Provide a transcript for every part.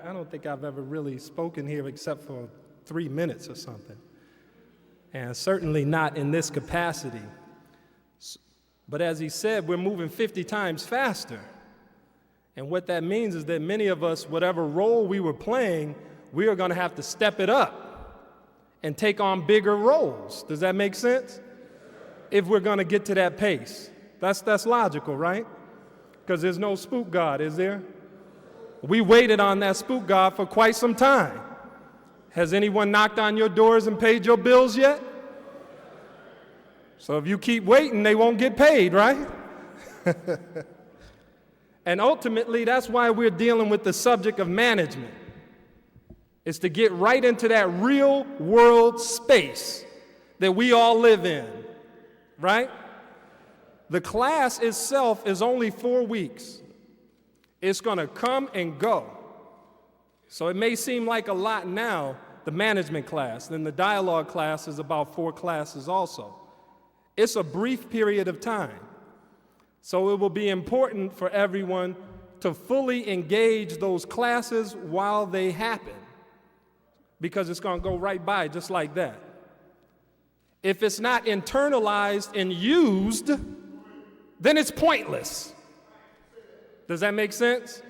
I don't think I've ever really spoken here except for 3 minutes or something, and certainly not in this capacity. But as he said, we're moving 50 times faster. And what that means is that many of us, whatever role we were playing, we are going to have to step it up and take on bigger roles. Does that make sense? If we're going to get to that pace. That's logical, right? Because there's no spook God, is there? We waited on that spook God for quite some time. Has anyone knocked on your doors and paid your bills yet? So if you keep waiting, they won't get paid, right? And ultimately, that's why we're dealing with the subject of management. It's to get right into that real world space that we all live in, right? The class itself is only 4 weeks. It's going to come and go. So it may seem like a lot now, the management class. Then the dialogue class is about 4 classes also. It's a brief period of time. So it will be important for everyone to fully engage those classes while they happen, because it's going to go right by just like that. If it's not internalized and used, then it's pointless. Does that make sense?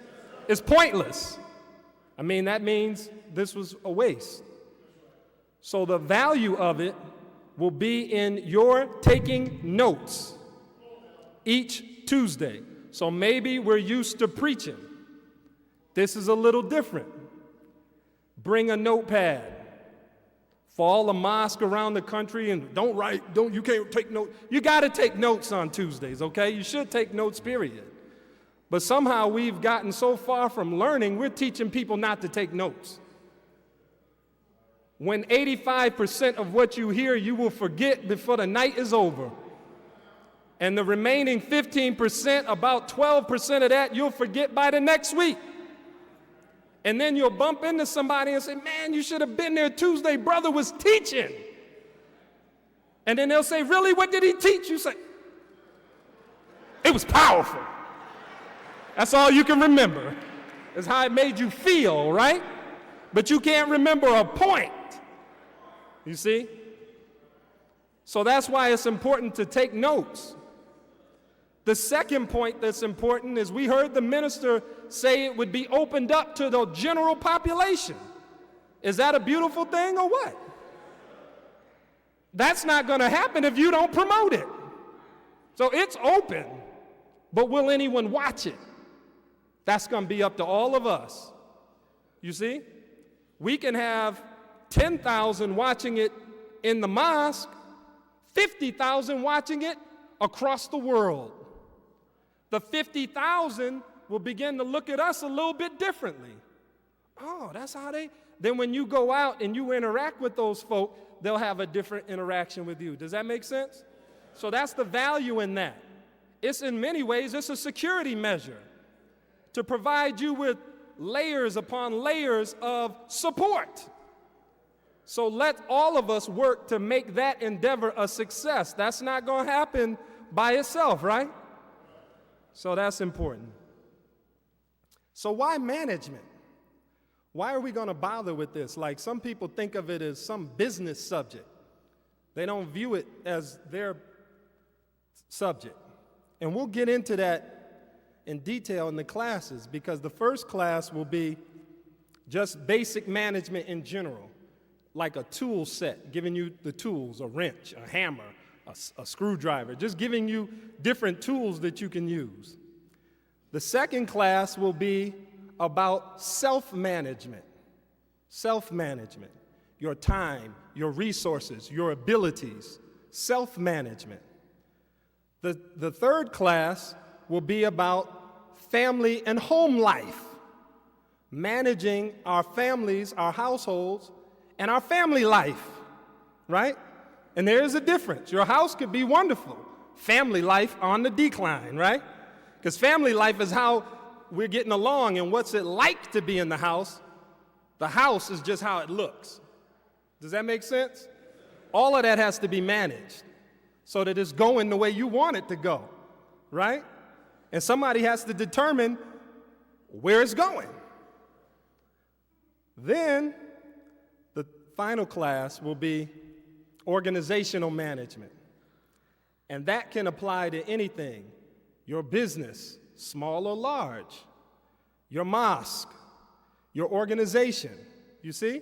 It's pointless. I mean, that means this was a waste. So the value of it will be in your taking notes each Tuesday. So maybe we're used to preaching. This is a little different. Bring a notepad for all the mosques around the country, and you can't take notes. You got to take notes on Tuesdays, okay? You should take notes, period. But somehow we've gotten so far from learning, we're teaching people not to take notes. When 85% of what you hear, you will forget before the night is over. And the remaining 15%, about 12% of that, you'll forget by the next week. And then you'll bump into somebody and say, man, you should have been there Tuesday, brother was teaching. And then they'll say, really, what did he teach? You say, it was powerful. That's all you can remember. That's how it made you feel, right? But you can't remember a point. You see? So that's why it's important to take notes. The second point that's important is we heard the minister say it would be opened up to the general population. Is that a beautiful thing or what? That's not going to happen if you don't promote it. So it's open, but will anyone watch it? That's going to be up to all of us. You see? We can have 10,000 watching it in the mosque, 50,000 watching it across the world. The 50,000 will begin to look at us a little bit differently. Oh, that's how they... Then when you go out and you interact with those folk, they'll have a different interaction with you. Does that make sense? So that's the value in that. It's in many ways, it's a security measure to provide you with layers upon layers of support. So let all of us work to make that endeavor a success. That's not going to happen by itself, right? So that's important. So why management? Why are we going to bother with this? Like, some people think of it as some business subject. They don't view it as their subject. And we'll get into that in detail in the classes, because the first class will be just basic management in general, like a tool set, giving you the tools, a wrench, a hammer, a screwdriver, just giving you different tools that you can use. The second class will be about self-management. Self-management, your time, your resources, your abilities, self-management. The third class will be about family and home life, managing our families, our households, and our family life, right? And there is a difference. Your house could be wonderful. Family life on the decline, right? Because family life is how we're getting along, and what's it like to be in the house. The house is just how it looks. Does that make sense? All of that has to be managed so that it's going the way you want it to go, right? And somebody has to determine where it's going. Then the final class will be organizational management. And that can apply to anything, your business, small or large, your mosque, your organization. You see?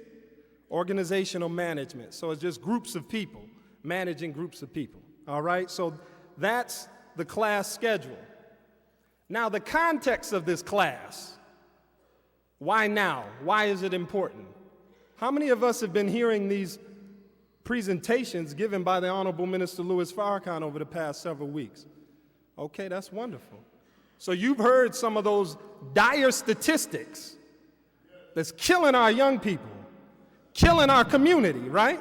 Organizational management. So it's just groups of people, managing groups of people. All right? So that's the class schedule. Now, the context of this class. Why now? Why is it important? How many of us have been hearing these presentations given by the Honorable Minister Louis Farrakhan over the past several weeks? Okay, that's wonderful. So you've heard some of those dire statistics that's killing our young people, killing our community, right?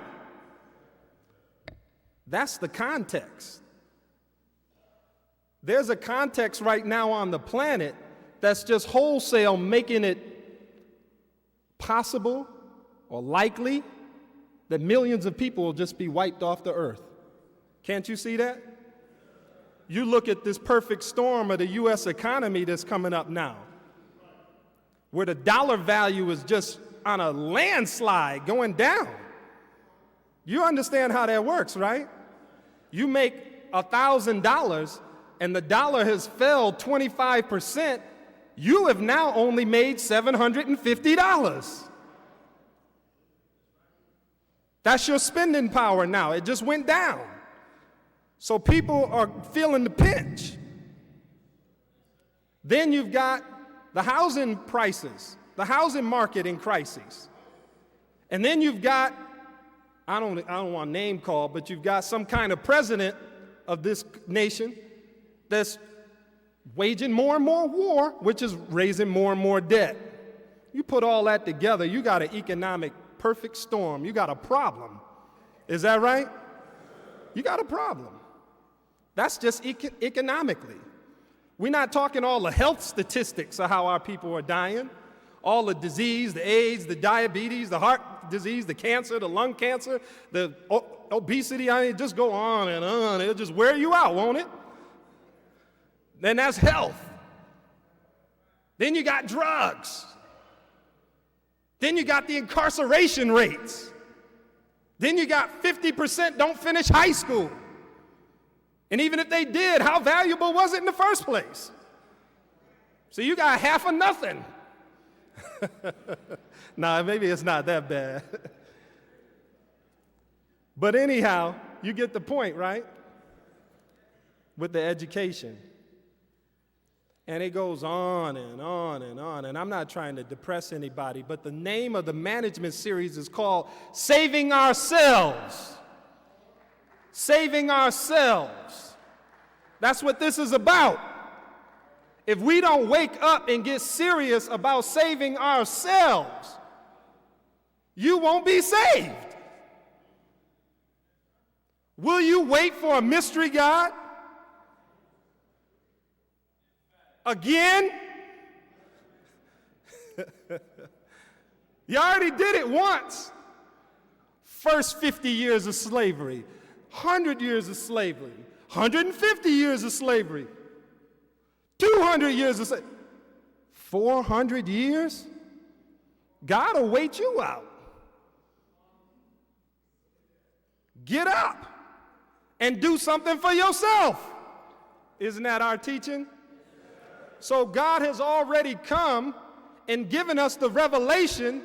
That's the context. There's a context right now on the planet that's just wholesale making it possible or likely that millions of people will just be wiped off the earth. Can't you see that? You look at this perfect storm of the U.S. economy that's coming up now, where the dollar value is just on a landslide going down. You understand how that works, right? You make $1,000 and the dollar has fell 25%, you have now only made $750. That's your spending power now. It just went down. So people are feeling the pinch. Then you've got the housing prices, the housing market in crisis. And then you've got, I don't want to name call, but you've got some kind of president of this nation that's waging more and more war, which is raising more and more debt. You put all that together, you got an economic perfect storm. You got a problem. Is that right? You got a problem. That's just economically. We're not talking all the health statistics of how our people are dying, all the disease, the AIDS, the diabetes, the heart disease, the cancer, the lung cancer, the obesity. I mean, just go on and on. It'll just wear you out, won't it? Then that's health. Then you got drugs. Then you got the incarceration rates. Then you got 50% don't finish high school. And even if they did, how valuable was it in the first place? So you got half of nothing. Nah, maybe it's not that bad. But anyhow, you get the point, right? With the education. And it goes on and on and on. And I'm not trying to depress anybody, but the name of the management series is called Saving Ourselves. Saving Ourselves. That's what this is about. If we don't wake up and get serious about saving ourselves, you won't be saved. Will you wait for a mystery God? Again? You already did it once. First 50 years of slavery, 100 years of slavery, 150 years of slavery, 200 years of slavery, 400 years? God will wait you out. Get up and do something for yourself. Isn't that our teaching? So God has already come and given us the revelation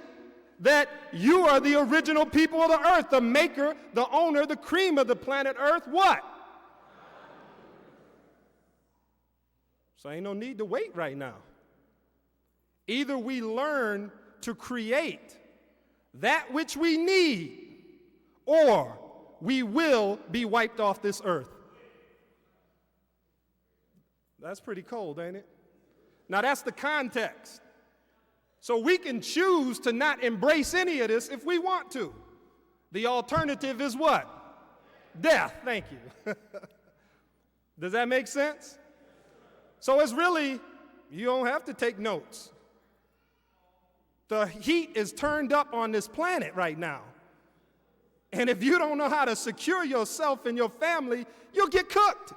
that you are the original people of the earth, the maker, the owner, the cream of the planet Earth. What? So ain't no need to wait right now. Either we learn to create that which we need, or we will be wiped off this earth. That's pretty cold, ain't it? Now that's the context. So we can choose to not embrace any of this if we want to. The alternative is what? Death. Thank you. Does that make sense? So it's really, you don't have to take notes. The heat is turned up on this planet right now. And if you don't know how to secure yourself and your family, you'll get cooked.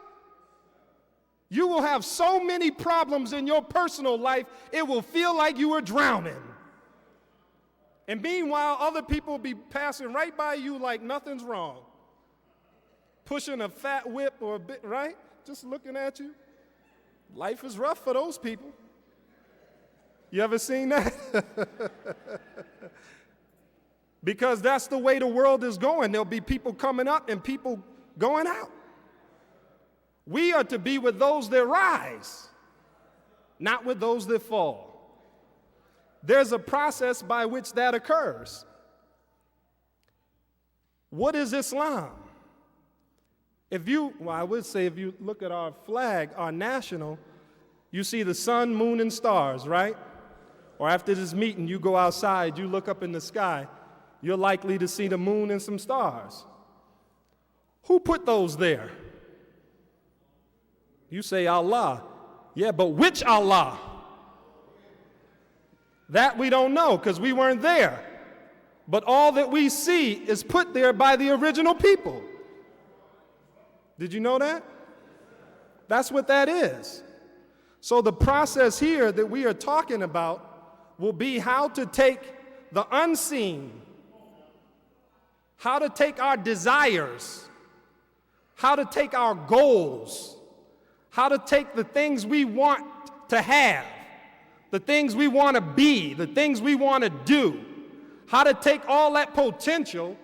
You will have so many problems in your personal life, it will feel like you are drowning. And meanwhile, other people be passing right by you like nothing's wrong. Pushing a fat whip or a bit, right? Just looking at you. Life is rough for those people. You ever seen that? Because that's the way the world is going. There'll be people coming up and people going out. We are to be with those that rise, not with those that fall. There's a process by which that occurs. What is Islam? I would say if you look at our flag, our national, you see the sun, moon, and stars, right? Or after this meeting, you go outside, you look up in the sky, you're likely to see the moon and some stars. Who put those there? You say Allah. Yeah, but which Allah? That we don't know because we weren't there. But all that we see is put there by the original people. Did you know that? That's what that is. So the process here that we are talking about will be how to take the unseen, how to take our desires, how to take our goals, how to take the things we want to have, the things we want to be, the things we want to do, how to take all that potential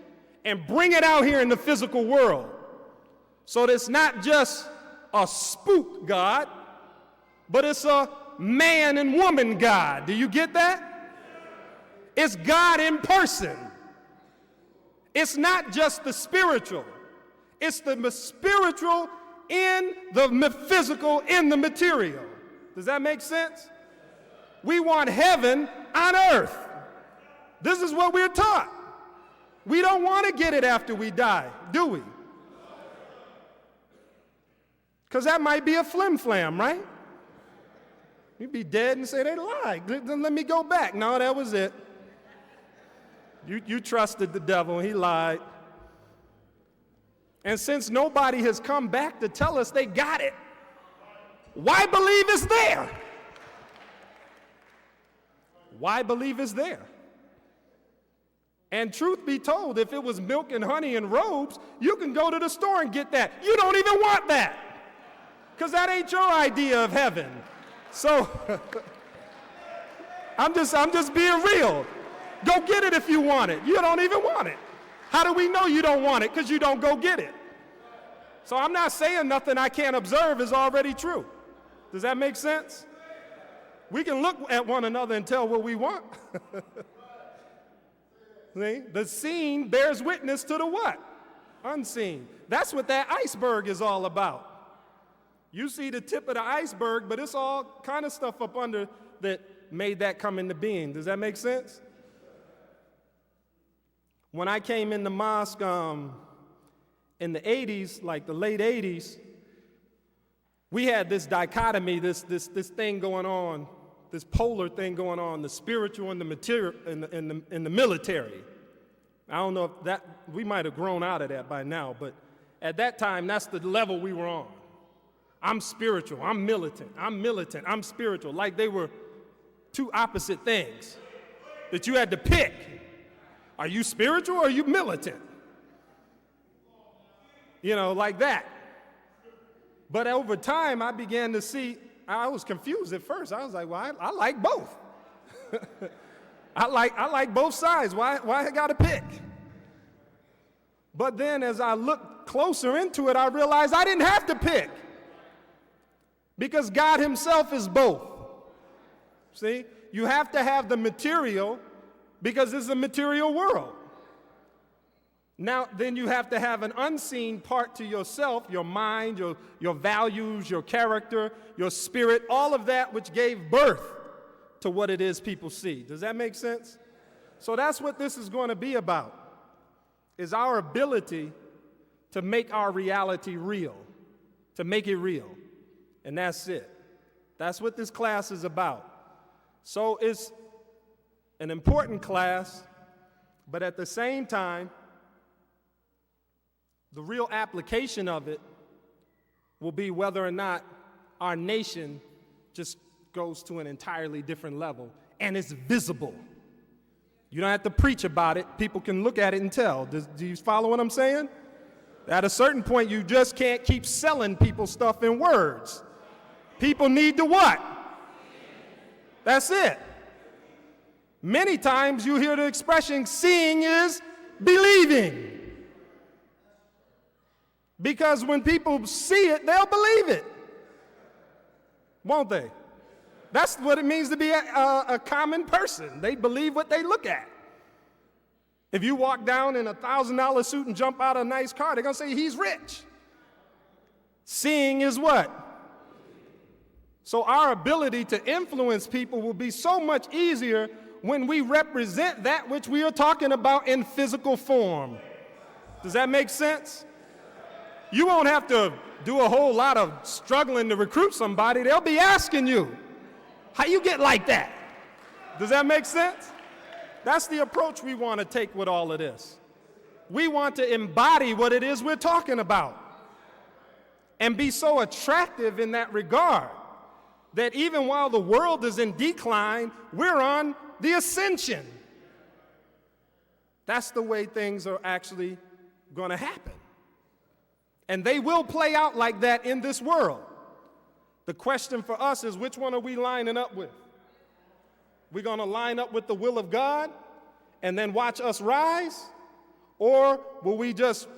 and bring it out here in the physical world. So that it's not just a spook God, but it's a man and woman God. Do you get that? It's God in person. It's not just the spiritual. It's the spiritual in the physical, in the material. Does that make sense? We want heaven on earth. This is what we're taught. We don't want to get it after we die, do we? Because that might be a flim-flam, right? You'd be dead and say they lied. Then let me go back. No, that was it. You trusted the devil, and he lied. And since nobody has come back to tell us they got it, why believe it's there? Why believe it's there? And truth be told, if it was milk and honey and robes, you can go to the store and get that. You don't even want that, because that ain't your idea of heaven. So I'm just being real. Go get it if you want it. You don't even want it. How do we know you don't want it? Because you don't go get it. So I'm not saying nothing I can't observe is already true. Does that make sense? We can look at one another and tell what we want. See? The seen bears witness to the what? Unseen. That's what that iceberg is all about. You see the tip of the iceberg, but it's all kind of stuff up under that made that come into being. Does that make sense? When I came in the mosque in the 80s, like the late 80s, we had this dichotomy, this thing going on, this polar thing going on, the spiritual and the material in the military. I don't know if that, we might have grown out of that by now, but at that time, that's the level we were on. I'm spiritual, I'm militant, I'm spiritual, like they were two opposite things that you had to pick. Are you spiritual or are you militant? You know, like that. But over time, I began to see, I was confused at first. I was like, well, I like both. I like both sides. Why I got to pick? But then as I looked closer into it, I realized I didn't have to pick, because God himself is both. See, you have to have the material because this is a material world. Now, then you have to have an unseen part to yourself, your mind, your values, your character, your spirit, all of that which gave birth to what it is people see. Does that make sense? So that's what this is going to be about, is our ability to make our reality real, to make it real. And that's it. That's what this class is about. So it's an important class, but at the same time, the real application of it will be whether or not our nation just goes to an entirely different level and it's visible. You don't have to preach about it. People can look at it and tell. Do you follow what I'm saying? At a certain point, you just can't keep selling people stuff in words. People need to what? That's it. Many times you hear the expression, seeing is believing. Because when people see it, they'll believe it. Won't they? That's what it means to be a common person. They believe what they look at. If you walk down in a $1,000 suit and jump out of a nice car, they're going to say he's rich. Seeing is what? So our ability to influence people will be so much easier when we represent that which we are talking about in physical form. Does that make sense? You won't have to do a whole lot of struggling to recruit somebody. They'll be asking you, how you get like that? Does that make sense? That's the approach we want to take with all of this. We want to embody what it is we're talking about and be so attractive in that regard that even while the world is in decline, we're on the ascension. That's the way things are actually going to happen. And they will play out like that in this world. The question for us is, which one are we lining up with? We're going to line up with the will of God and then watch us rise? Or will we just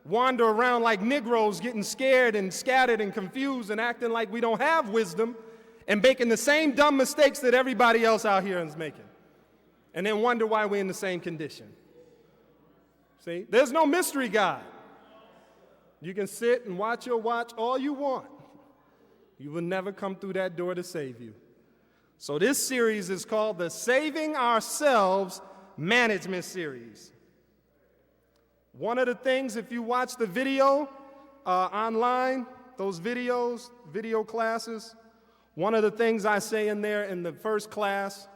wander around like Negroes getting scared and scattered and confused and acting like we don't have wisdom and making the same dumb mistakes that everybody else out here is making? And then wonder why we're in the same condition. See, there's no mystery God. You can sit and watch your watch all you want. You will never come through that door to save you. So this series is called the Saving Ourselves Management Series. One of the things, if you watch the video online, those videos, video classes, one of the things I say in there in the first class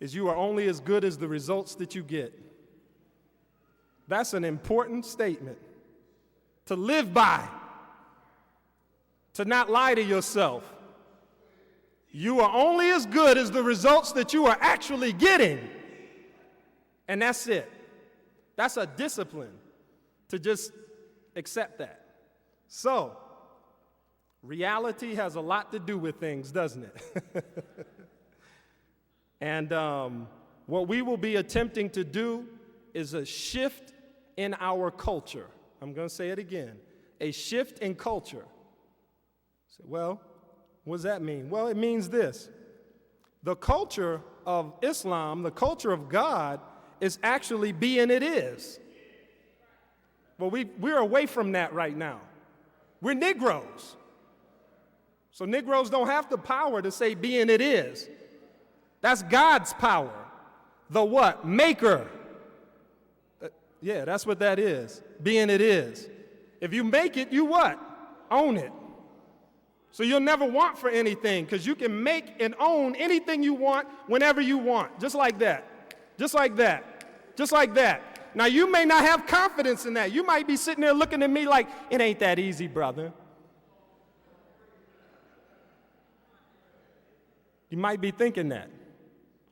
is you are only as good as the results that you get. That's an important statement to live by, to not lie to yourself. You are only as good as the results that you are actually getting. And that's it. That's a discipline to just accept that. So, reality has a lot to do with things, doesn't it? And what we will be attempting to do is a shift in our culture. I'm going to say it again. A shift in culture. Say, well, what does that mean? Well, it means this. The culture of Islam, the culture of God, is actually being it is. Well, we're away from that right now. We're Negroes. So Negroes don't have the power to say being it is. That's God's power. The what? Maker. Yeah, that's what that is. Being it is. If you make it, you what? Own it. So you'll never want for anything because you can make and own anything you want whenever you want. Just like that. Just like that. Just like that. Now, you may not have confidence in that. You might be sitting there looking at me like, it ain't that easy, brother. You might be thinking that.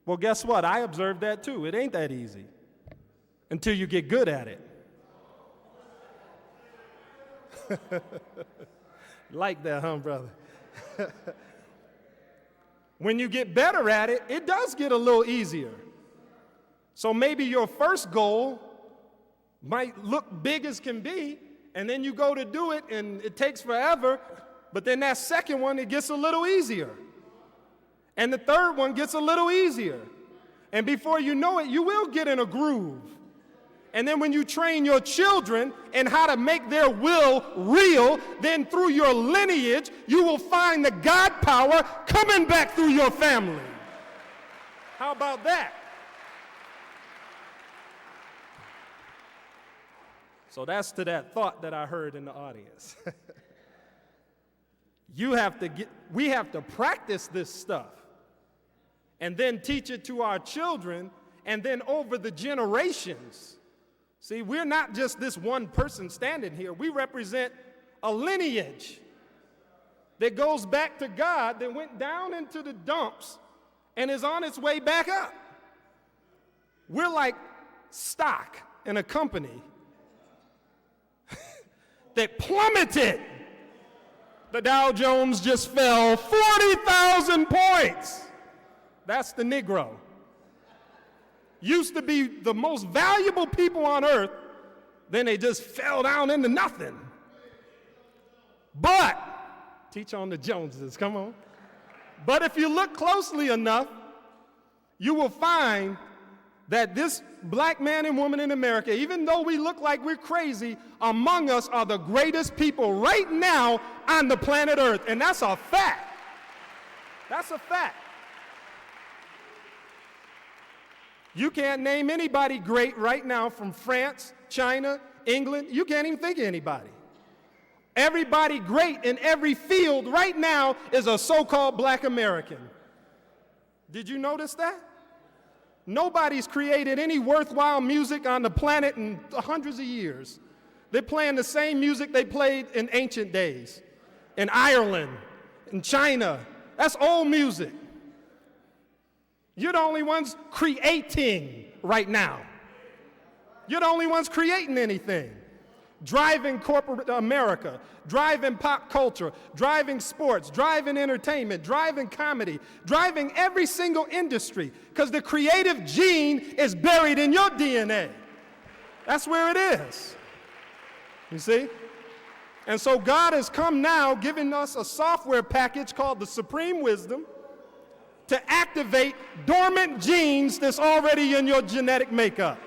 Well, guess what? I observed that too. It ain't that easy until you get good at it. Like that, huh, brother? When you get better at it, it does get a little easier. So maybe your first goal might look big as can be, and then you go to do it, and it takes forever, but then that second one, it gets a little easier. And the third one gets a little easier. And before you know it, you will get in a groove. And then when you train your children in how to make their will real, then through your lineage, you will find the God power coming back through your family. How about that? So that's to that thought that I heard in the audience. We have to practice this stuff and then teach it to our children and then over the generations. See, we're not just this one person standing here. We represent a lineage that goes back to God that went down into the dumps and is on its way back up. We're like stock in a company that plummeted. The Dow Jones just fell 40,000 points. That's the Negro. Used to be the most valuable people on earth, then they just fell down into nothing. But, teach on the Joneses, come on. But if you look closely enough, you will find that this black man and woman in America, even though we look like we're crazy, among us are the greatest people right now on the planet Earth. And that's a fact. That's a fact. You can't name anybody great right now from France, China, England. You can't even think of anybody. Everybody great in every field right now is a so-called black American. Did you notice that? Nobody's created any worthwhile music on the planet in hundreds of years. They're playing the same music they played in ancient days, in Ireland, in China. That's old music. You're the only ones creating right now. You're the only ones creating anything. Driving corporate America, driving pop culture, driving sports, driving entertainment, driving comedy, driving every single industry, because the creative gene is buried in your DNA. That's where it is. You see? And so God has come now giving us a software package called the Supreme Wisdom to activate dormant genes that's already in your genetic makeup.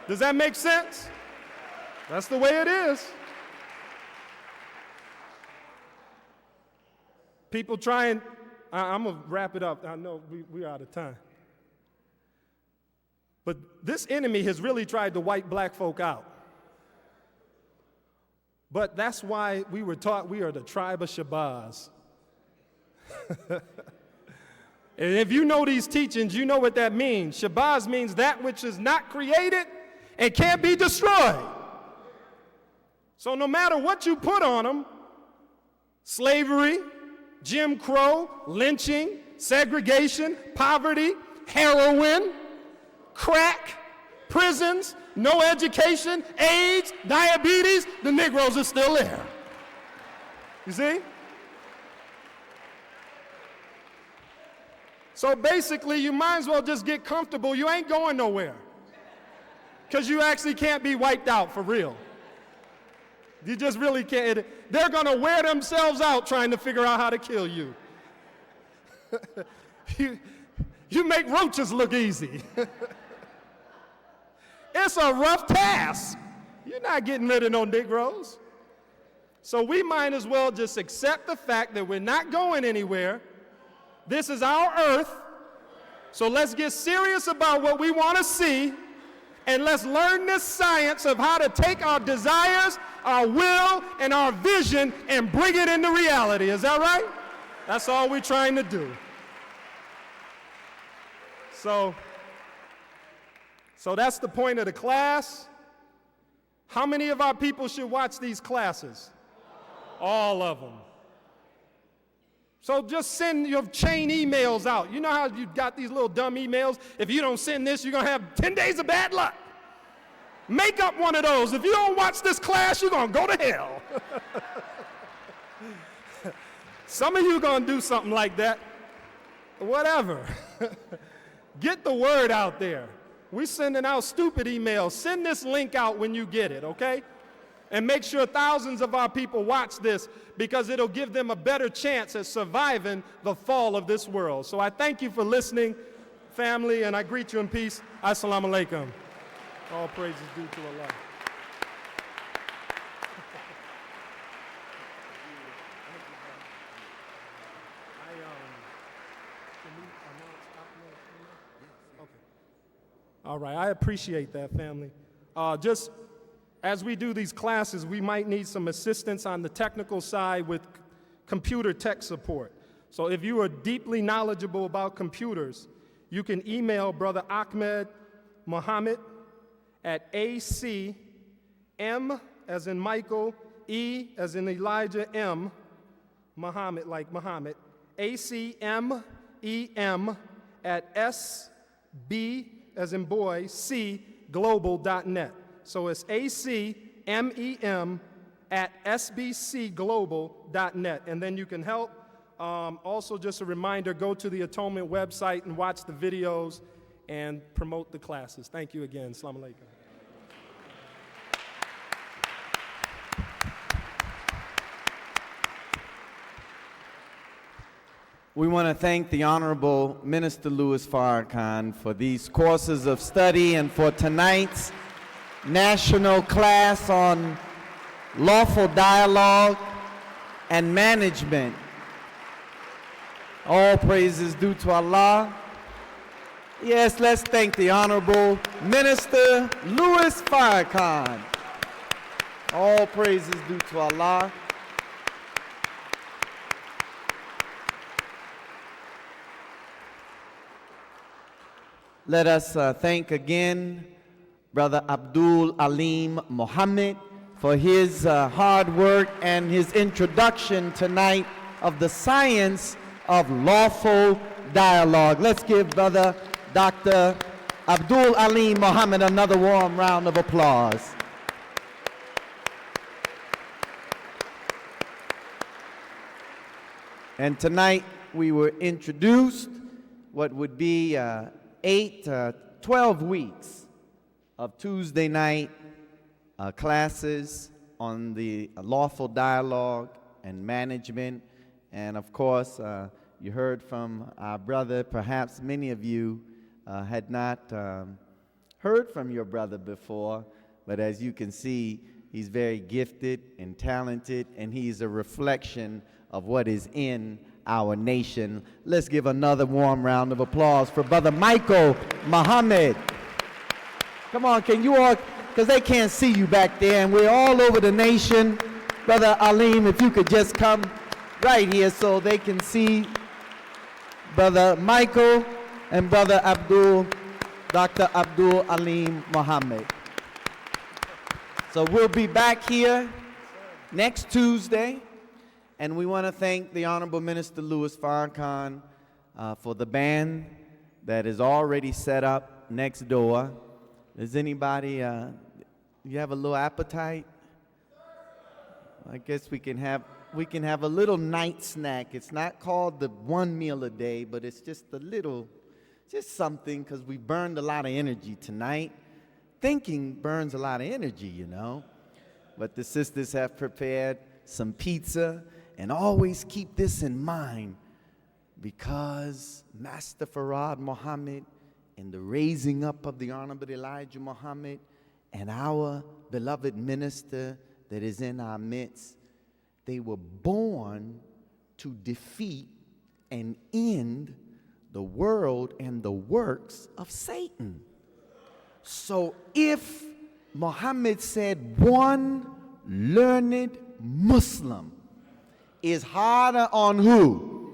Does that make sense? That's the way it is. People trying, I'm going to wrap it up. I know we're out of time. But this enemy has really tried to wipe black folk out. But that's why we were taught we are the tribe of Shabazz. And if you know these teachings, you know what that means. Shabazz means that which is not created and can't be destroyed. So no matter what you put on them, slavery, Jim Crow, lynching, segregation, poverty, heroin, crack, prisons, no education, AIDS, diabetes, the Negroes are still there. You see? So basically, you might as well just get comfortable. You ain't going nowhere, because you actually can't be wiped out for real. You just really can't. They're going to wear themselves out trying to figure out how to kill you. You make roaches look easy. It's a rough task. You're not getting rid of no Negroes. So we might as well just accept the fact that we're not going anywhere. This is our earth. So let's get serious about what we want to see. And let's learn this science of how to take our desires, our will, and our vision and bring it into reality. Is that right? That's all we're trying to do. So that's the point of the class. How many of our people should watch these classes? All of them. So just send your chain emails out. You know how you got these little dumb emails? If you don't send this, you're going to have 10 days of bad luck. Make up one of those. If you don't watch this class, you're going to go to hell. Some of you are going to do something like that. Whatever. Get the word out there. We're sending out stupid emails. Send this link out when you get it, okay? And make sure thousands of our people watch this, because it'll give them a better chance at surviving the fall of this world. So I thank you for listening, family, and I greet you in peace. Assalamu alaikum. All praise is due to Allah. All right, I appreciate that, family. Just as we do these classes, we might need some assistance on the technical side with computer tech support. So if you are deeply knowledgeable about computers, you can email Brother Ahmed Muhammad at ACM, as in Michael, E as in Elijah, M, Muhammad like Muhammad, ACMEM at SB as in boy, C, global.net. So it's ACMEM at sbcglobal.net. And then you can help. Also, just a reminder, go to the Atonement website and watch the videos and promote the classes. Thank you again. Assalamu alaikum. We want to thank the Honorable Minister Louis Farrakhan for these courses of study and for tonight's national class on lawful dialogue and management. All praises due to Allah. Yes, let's thank the Honorable Minister Louis Farrakhan. All praises due to Allah. Let us thank again Brother Abdul Alim Muhammad for his hard work and his introduction tonight of the science of lawful dialogue. Let's give Brother Dr. Abdul Alim Muhammad another warm round of applause. And tonight we were introduced what would be 12 weeks of Tuesday night classes on the lawful dialogue and management. And of course, you heard from our brother. Perhaps many of you had not heard from your brother before, but as you can see, he's very gifted and talented, and he's a reflection of what is in our nation. Let's give another warm round of applause for Brother Michael Muhammad. Come on, can you all, because they can't see you back there, and we're all over the nation. Brother Alim, if you could just come right here so they can see Brother Michael and Brother Abdul, Dr. Abdul Alim Muhammad. So we'll be back here next Tuesday. And we want to thank the Honorable Minister Louis Farrakhan for the band that is already set up next door. Does anybody, you have a little appetite? I guess we can have a little night snack. It's not called the one meal a day, but it's just a little, just something, because we burned a lot of energy tonight. Thinking burns a lot of energy, you know. But the sisters have prepared some pizza. And always keep this in mind, because Master Farad Muhammad and the raising up of the Honorable Elijah Muhammad and our beloved minister that is in our midst, they were born to defeat and end the world and the works of Satan. So if Muhammad said one learned Muslim is harder on who?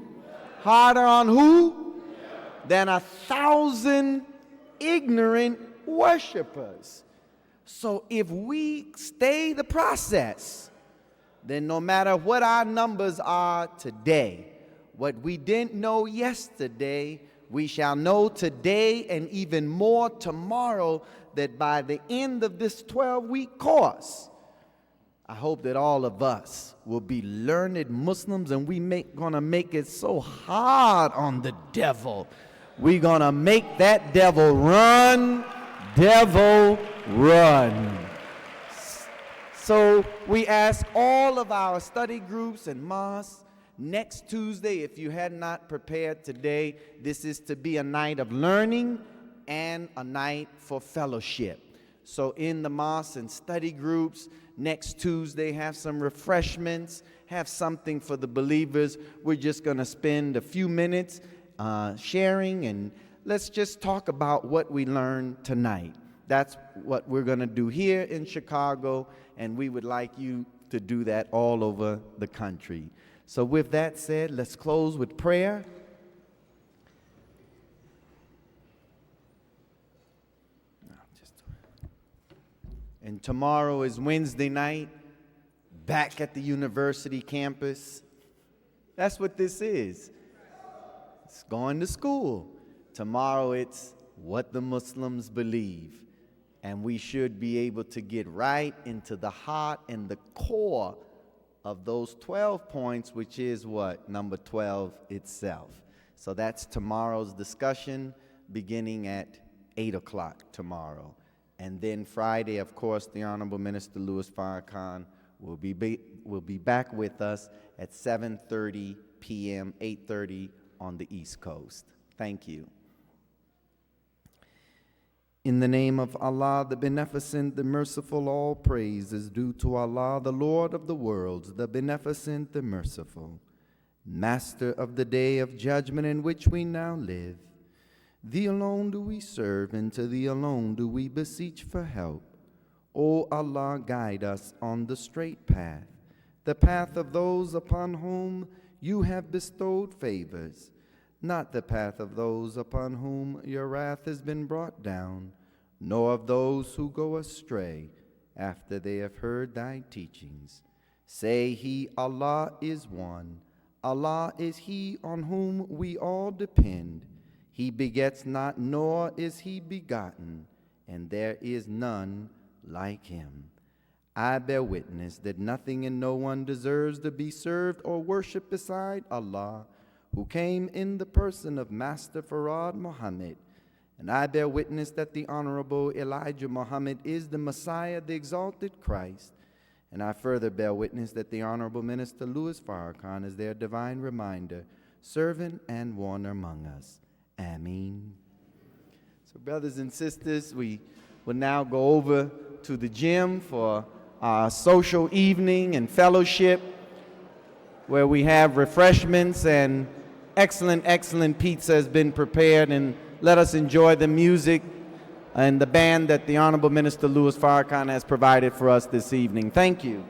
Harder on who? Than 1,000 ignorant worshipers. So if we stay the process, then no matter what our numbers are today, what we didn't know yesterday, we shall know today and even more tomorrow, that by the end of this 12-week course, I hope that all of us will be learned Muslims, and gonna make it so hard on the devil. We're gonna make that devil run, devil run. So we ask all of our study groups and mosques, next Tuesday, if you had not prepared today, this is to be a night of learning and a night for fellowship. So in the mosques and study groups, next Tuesday, have some refreshments, have something for the believers. We're just going to spend a few minutes sharing, and let's just talk about what we learned tonight. That's what we're going to do here in Chicago, and we would like you to do that all over the country. So with that said, let's close with prayer. And tomorrow is Wednesday night, back at the university campus. That's what this is. It's going to school. Tomorrow it's what the Muslims believe. And we should be able to get right into the heart and the core of those 12 points, which is what? Number 12 itself. So that's tomorrow's discussion, beginning at 8 o'clock tomorrow. And then Friday, of course, the Honorable Minister Louis Farrakhan will be back with us at 7:30 p.m., 8:30 on the East Coast. Thank you. In the name of Allah, the Beneficent, the Merciful, all praise is due to Allah, the Lord of the worlds, the Beneficent, the Merciful, Master of the day of judgment in which we now live. Thee alone do we serve, and to Thee alone do we beseech for help. O Allah, guide us on the straight path, the path of those upon whom You have bestowed favors, not the path of those upon whom Your wrath has been brought down, nor of those who go astray after they have heard Thy teachings. Say He, Allah, is one. Allah is He on whom we all depend. He begets not, nor is He begotten, and there is none like Him. I bear witness that nothing and no one deserves to be served or worshipped beside Allah, who came in the person of Master Farad Muhammad. And I bear witness that the Honorable Elijah Muhammad is the Messiah, the exalted Christ. And I further bear witness that the Honorable Minister Louis Farrakhan is their divine reminder, servant and warner among us. Ameen. So brothers and sisters, we will now go over to the gym for our social evening and fellowship, where we have refreshments and excellent pizza has been prepared, and let us enjoy the music and the band that the Honorable Minister Louis Farrakhan has provided for us this evening. Thank you.